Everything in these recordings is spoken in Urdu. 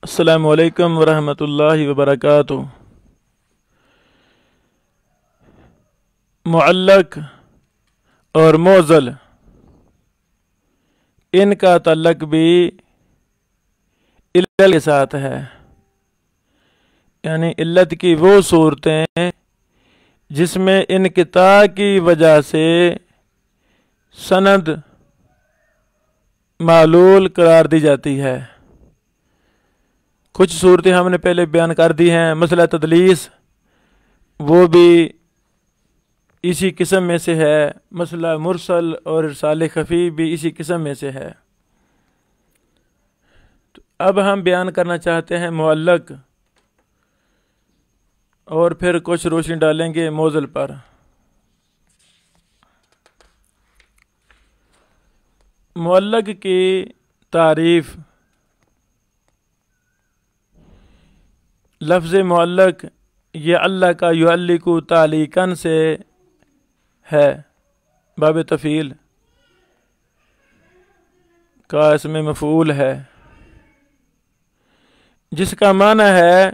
السلام علیکم ورحمۃ اللہ وبرکاتہ۔ معلق اور معضل ان کا تعلق بھی علت کے ساتھ ہے، یعنی علت کی وہ صورتیں جس میں انقطاع کی وجہ سے سند معلول قرار دی جاتی ہے۔ کچھ صورتیں ہم نے پہلے بیان کر دی ہیں، مسئلہ تدلیس وہ بھی اسی قسم میں سے ہے، مسئلہ مرسل اور ارسال خفی بھی اسی قسم میں سے ہے۔ تو اب ہم بیان کرنا چاہتے ہیں معلق، اور پھر کچھ روشنی ڈالیں گے معضل پر۔ معلق کی تعریف، لفظ معلق یہ اللہ کا یعلق تعلیقاً سے ہے، باب تفعیل کا اسم مفعول ہے، جس کا معنی ہے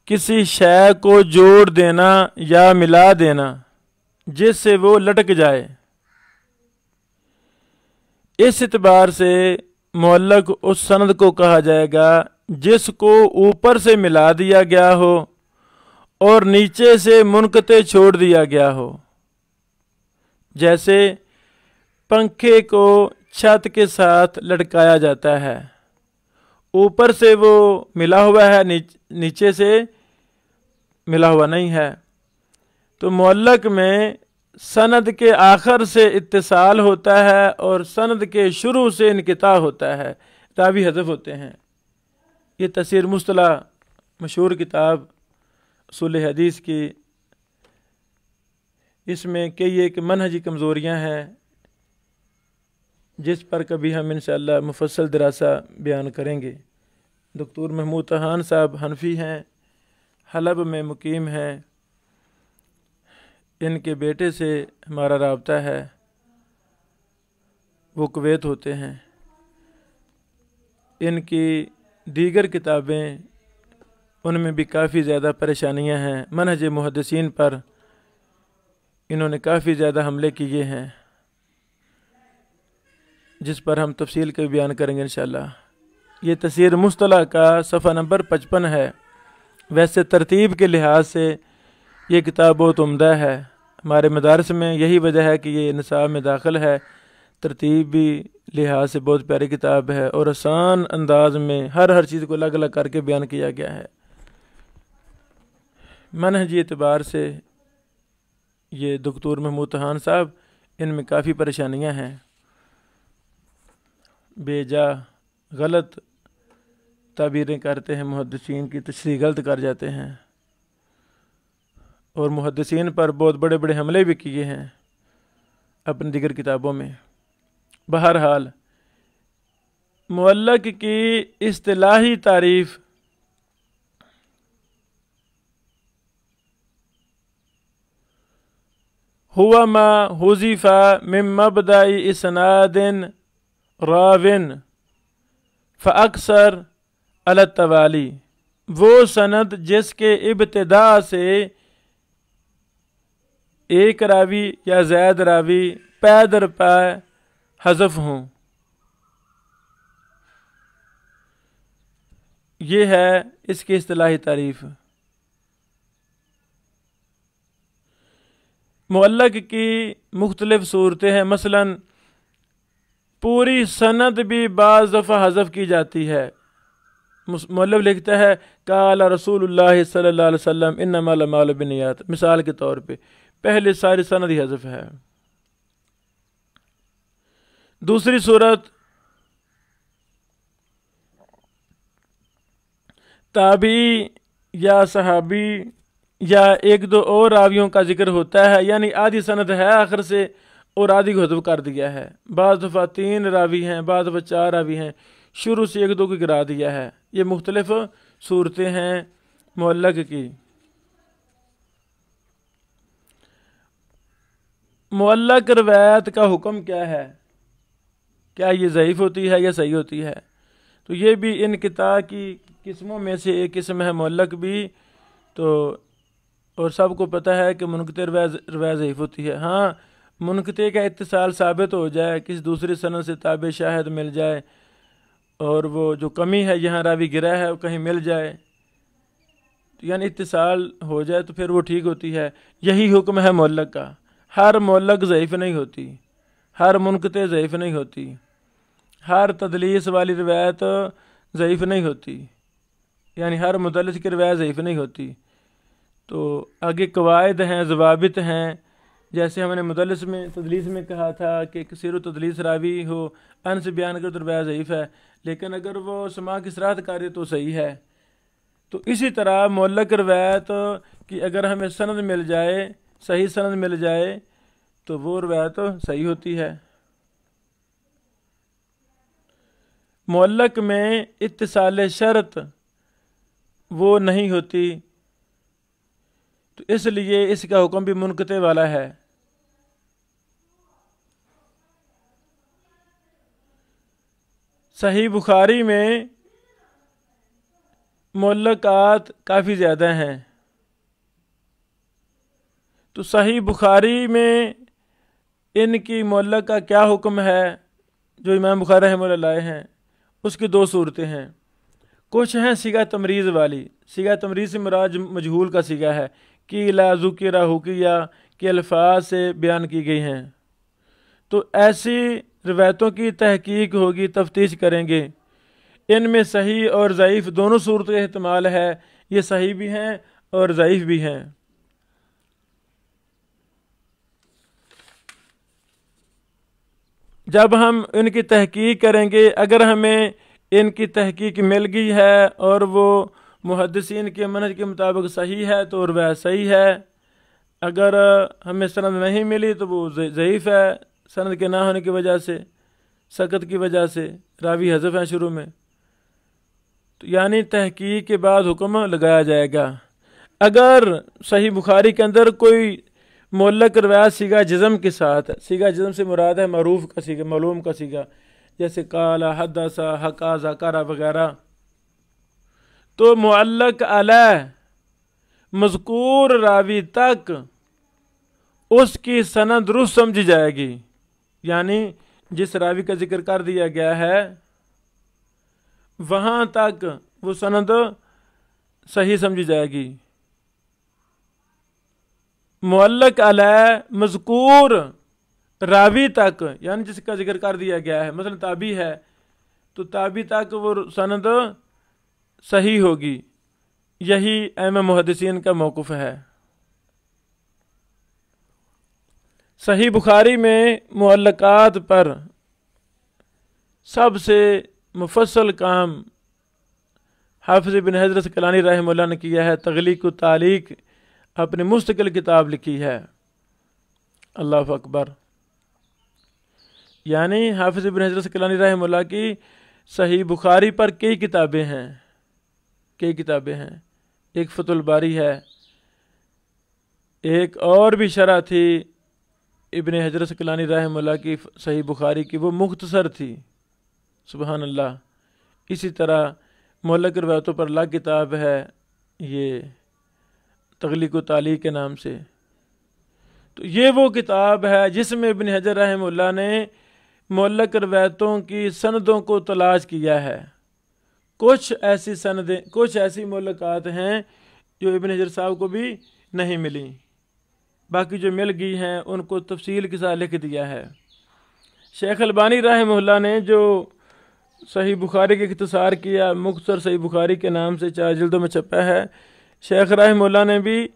کسی شے کو جوڑ دینا یا ملا دینا جس سے وہ لٹک جائے۔ اس اعتبار سے معلق اس سند کو کہا جائے گا جس کو اوپر سے ملا دیا گیا ہو اور نیچے سے منقطع چھوڑ دیا گیا ہو، جیسے پنکھے کو چھت کے ساتھ لٹکایا جاتا ہے، اوپر سے وہ ملا ہوا ہے، نیچے سے ملا ہوا نہیں ہے۔ تو معلق میں سند کے آخر سے اتصال ہوتا ہے اور سند کے شروع سے انقطاع ہوتا ہے، راوی حذف ہوتے ہیں۔ یہ تفسیر مصطلح مشہور کتاب اصول حدیث کی، اس میں کئی ایک منہجی کمزوریاں ہیں جس پر کبھی ہم انشاءاللہ مفصل دراسہ بیان کریں گے۔ دکتور محمود طحان صاحب حنفی ہیں، حلب میں مقیم ہیں، ان کے بیٹے سے ہمارا رابطہ ہے، وہ کویت ہوتے ہیں۔ ان کی دیگر کتابیں ان میں بھی کافی زیادہ پریشانیاں ہیں، منہج محدثین پر انہوں نے کافی زیادہ حملے کیے ہیں، جس پر ہم تفصیل کے بیان کریں گے انشاءاللہ۔ یہ تفسیر مصطلح کا صفحہ نمبر 55 ہے۔ ویسے ترتیب کے لحاظ سے یہ کتاب بہت عمدہ ہے، ہمارے مدارس میں یہی وجہ ہے کہ یہ نصاب میں داخل ہے، ترتیب بھی لحاظ سے بہت پیاری کتاب ہے اور آسان انداز میں ہر چیز کو الگ الگ کر کے بیان کیا گیا ہے۔ منہجی اعتبار سے یہ دکتور محمود طحان صاحب، ان میں کافی پریشانیاں ہیں، بے جا غلط تعبیریں کرتے ہیں، محدثین کی تشریح غلط کر جاتے ہیں، اور محدثین پر بہت بڑے بڑے حملے بھی کیے ہیں اپنی دیگر کتابوں میں۔ بہرحال معلق کی اصطلاحی تعریف ہوا ما حذف من مبدأ اسناد راون فاکثر علی التوالی، وہ سند جس کے ابتدا سے ایک راوی یا زائد راوی پے در پے حذف ہوں، یہ ہے اس کی اصطلاحی تعریف۔ معلق کی مختلف صورتیں ہیں، مثلا پوری سند بھی بعض دفعہ حذف کی جاتی ہے۔ مؤلف لکھتا ہے قال رسول اللہ صلی اللہ علیہ وسلم انما الاعمال بالنیات، مثال کے طور پہ پہلے ساری سند ہی حذف ہے۔ دوسری صورت، تابعی یا صحابی یا ایک دو اور راویوں کا ذکر ہوتا ہے، یعنی آدھی سند ہے آخر سے اور آدھی کو حذف کر دیا ہے، بعض دفعہ 3 راوی ہیں، بعض دفعہ 4 راوی ہیں، شروع سے ایک دو کو گرا دیا ہے۔ یہ مختلف صورتیں ہیں معلق کی۔ معلق روایت کا حکم کیا ہے؟ کیا یہ ضعیف ہوتی ہے یا صحیح ہوتی ہے؟ تو یہ بھی انقطاع کی قسموں میں سے ایک قسم ہے معلق بھی. تو اور سب کو پتہ ہے کہ منقطع روایت ضعیف ہوتی ہے. ہاں منقطع کا اتصال ثابت ہو جائے، کسی دوسری سند سے تابع شاہد مل جائے اور وہ جو کمی ہے یہاں راوی گرا ہے وہ کہیں مل جائے، یعنی اتصال ہو جائے تو پھر وہ ٹھیک ہوتی ہے. یہی حکم ہے معلق کا. ہر معلق ضعیف نہیں ہوتی، ہر منقطع ضعیف نہیں ہوتی، ہر تدلیس والی روایت ضعیف نہیں ہوتی، یعنی ہر مدلس کی روایت ضعیف نہیں ہوتی. تو آگے قواعد ہیں، ضوابط ہیں. جیسے ہم نے مدلس میں تدلیس میں کہا تھا کہ کثیر و تدلیس راوی ہو ان سے بیان کر تو روایت ضعیف ہے، لیکن اگر وہ سماع کی صراحت کاری تو صحیح ہے. تو اسی طرح معلق روایت کی اگر ہمیں سند مل جائے، صحیح سند مل جائے تو وہ روایت صحیح ہوتی ہے. معلق میں اتصال شرط وہ نہیں ہوتی، تو اس لیے اس کا حکم بھی منقطع والا ہے. صحیح بخاری میں معلقات کافی زیادہ ہیں. تو صحیح بخاری میں ان کی معلق کا کیا حکم ہے جو امام بخاری رحمہ اللہ لائے ہیں؟ اس کی دو صورتیں ہیں. کچھ ہیں صیغہ تمریز والی. صیغہ تمریز سے مراد مجہول کا صیغہ ہے کہ لا ذکر حکیہ کے الفاظ سے بیان کی گئی ہیں. تو ایسی روایتوں کی تحقیق ہوگی، تفتیش کریں گے. ان میں صحیح اور ضعیف دونوں صورت کا احتمال ہے، یہ صحیح بھی ہیں اور ضعیف بھی ہیں. جب ہم ان کی تحقیق کریں گے، اگر ہمیں ان کی تحقیق مل گئی ہے اور وہ محدثین کے منہج کے مطابق صحیح ہے تو روایت صحیح ہے. اگر ہمیں سند نہیں ملی تو وہ ضعیف ہے، سند کے نہ ہونے کی وجہ سے، سقط کی وجہ سے، راوی حذف ہیں شروع میں. تو یعنی تحقیق کے بعد حکم لگایا جائے گا. اگر صحیح بخاری کے اندر کوئی معلق روایت صیغہ جزم کے ساتھ، صیغہ جزم سے مراد ہے معروف کا صیغہ، معلوم کا صیغہ، جیسے قال، حدث، حکا، ذکر وغیرہ، تو معلق علیہ مذکور راوی تک اس کی سند درست سمجھی جائے گی. یعنی جس راوی کا ذکر کر دیا گیا ہے وہاں تک وہ سند صحیح سمجھی جائے گی. معلق علیہ مذکور راوی تک، یعنی جس کا ذکر کر دیا گیا ہے، مثلا تابعی ہے تو تابعی تک وہ سند صحیح ہوگی. یہی ائمہ محدثین کا موقف ہے. صحیح بخاری میں معلقات پر سب سے مفصل کام حافظ ابن حجر اسقلانی رحمہ اللہ نے کیا ہے. تغلیق و تعلیق اپنی مستقل کتاب لکھی ہے. اللہ اکبر. یعنی حافظ ابن حجر اسقلانی رحمہ اللہ کی صحیح بخاری پر کئی کتابیں ہیں، کئی کتابیں ہیں. ایک فتح الباری ہے، ایک اور بھی شرح تھی ابن حجر اسقلانی رحمہ اللہ کی صحیح بخاری کی، وہ مختصر تھی. سبحان اللہ. اسی طرح معلق روایتوں پر الگ کتاب ہے، یہ تغلیق و تعلیق کے نام سے. تو یہ وہ کتاب ہے جس میں ابن حجر رحمہ اللہ نے معلق روایتوں کی سندوں کو تلاش کیا ہے. کچھ ایسی سندیں، کچھ ایسی معلقات ہیں جو ابن حجر صاحب کو بھی نہیں ملی، باقی جو مل گئی ہیں ان کو تفصیل کے ساتھ لکھ دیا ہے. شیخ البانی رحمہ اللہ نے جو صحیح بخاری کے اختصار کیا، مختصر صحیح بخاری کے نام سے 4 جلدوں میں چھپا ہے. شیخ رحمہ اللہ نے بھی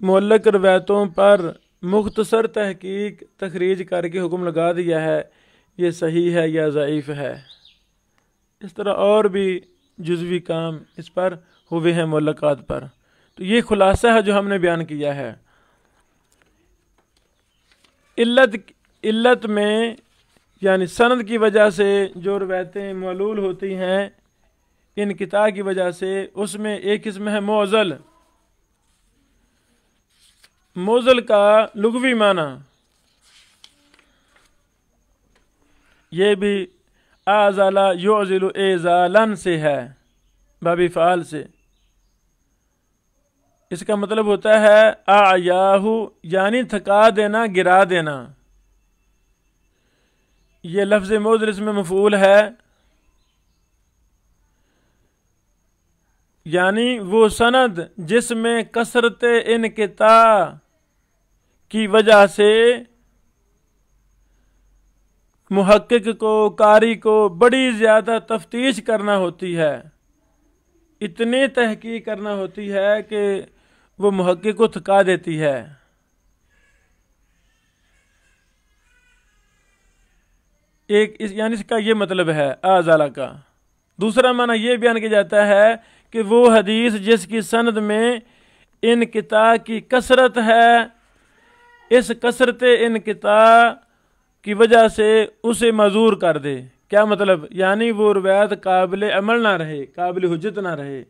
معلق روایتوں پر مختصر تحقیق تخریج کر کے حکم لگا دیا ہے یہ صحیح ہے یا ضعیف ہے. اس طرح اور بھی جزوی کام اس پر ہوئے ہیں معلقات پر. تو یہ خلاصہ ہے جو ہم نے بیان کیا ہے. علت میں یعنی سند کی وجہ سے جو روایتیں معلول ہوتی ہیں انقطاع کی وجہ سے، اس میں ایک قسم ہے معضل. معضل کا لغوی معنی یہ بھی آزلا یعزل ایزالن سے ہے، باب فعال سے۔ اس کا مطلب ہوتا ہے اعیاہ، یعنی تھکا دینا، گرا دینا۔ یہ لفظ موزل اس میں مفعول ہے، یعنی وہ سند جس میں کثرت انقطاع کی وجہ سے محقق کو، قاری کو بڑی زیادہ تفتیش کرنا ہوتی ہے، اتنی تحقیق کرنا ہوتی ہے کہ وہ محقق کو تھکا دیتی ہے۔ یعنی اس کا یہ مطلب ہے آزالہ کا۔ دوسرا معنی یہ بیان کیا جاتا ہے کہ وہ حدیث جس کی سند میں انقطاع کی کثرت ہے، اس کثرت انقطاع کی وجہ سے اسے معذور کر دے۔ کیا مطلب؟ یعنی وہ روایت قابل عمل نہ رہے، قابل حجت نہ رہے۔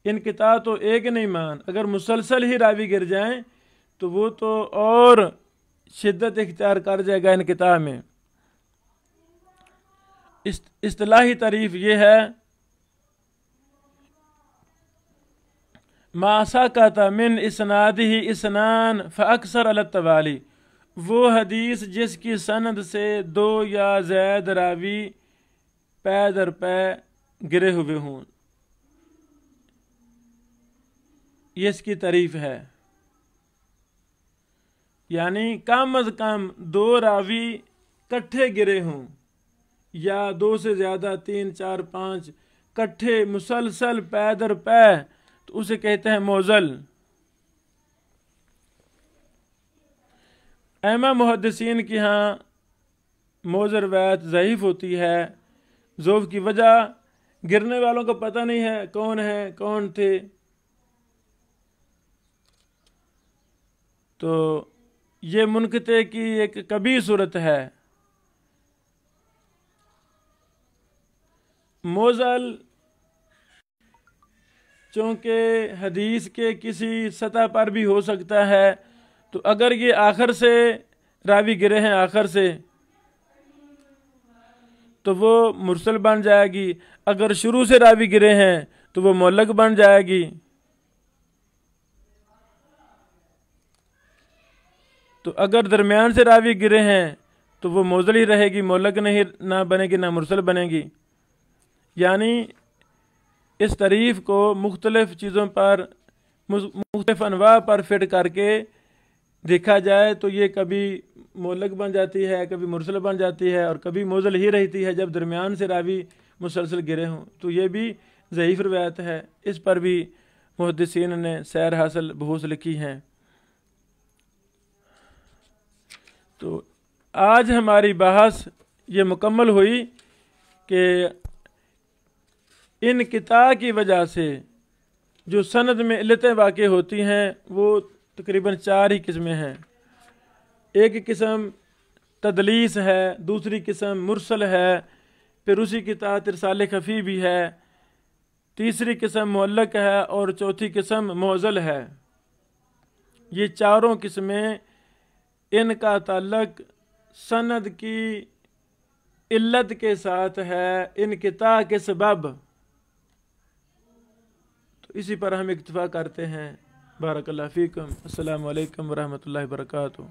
انقطاع تو ایک نہیں مان، اگر مسلسل ہی راوی گر جائیں تو وہ تو اور شدت اختیار کر جائے گا انقطاع میں۔ اصطلاحی تعریف یہ ہے ما سکت من اسنادہ اسنان فاکثر علی التوالی، وہ حدیث جس کی سند سے دو یا زائد راوی پے در پے گرے ہوئے ہوں، یہ اس کی تعریف ہے۔ یعنی کم از کم دو راوی کٹھے گرے ہوں، یا دو سے زیادہ، 3 4 5 کٹھے مسلسل پے در پے، تو اسے کہتے ہیں موزل۔ ائمہ محدثین کی ہاں موزل روایت ضعیف ہوتی ہے، ضعف کی وجہ گرنے والوں کو پتہ نہیں ہے کون تھے، تو یہ منقطع کی ایک کبھی صورت ہے۔ موزل چونکہ حدیث کے کسی سطح پر بھی ہو سکتا ہے، تو اگر یہ آخر سے راوی گرے ہیں، آخر سے، تو وہ مرسل بن جائے گی۔ اگر شروع سے راوی گرے ہیں تو وہ معلق بن جائے گی۔ تو اگر درمیان سے راوی گرے ہیں تو وہ موزل ہی رہے گی، معلق نہ بنے گی، نہ مرسل بنے گی۔ یعنی اس تعریف کو مختلف چیزوں پر، مختلف انواع پر فٹ کر کے دیکھا جائے تو یہ کبھی معلق بن جاتی ہے، کبھی مرسل بن جاتی ہے، اور کبھی موزل ہی رہتی ہے جب درمیان سے راوی مسلسل گرے ہوں، تو یہ بھی ضعیف روایت ہے۔ اس پر بھی محدثین نے سیر حاصل بحوث لکھی ہیں۔ تو آج ہماری بحث یہ مکمل ہوئی کہ انقطاع کی وجہ سے جو سند میں علتیں واقع ہوتی ہیں وہ تقریباً 4 ہی قسمیں ہیں۔ ایک قسم تدلیس ہے، دوسری قسم مرسل ہے، پھر اسی کی تحت ارسال خفی بھی ہے، تیسری قسم معلق ہے، اور چوتھی قسم معضل ہے۔ یہ چاروں قسمیں ان کا تعلق سند کی علت کے ساتھ ہے، انقطاع کے سبب۔ تو اسی پر ہم اکتفا کرتے ہیں۔ بارک اللہ فیکم۔ السلام علیکم ورحمۃ اللہ وبرکاتہ۔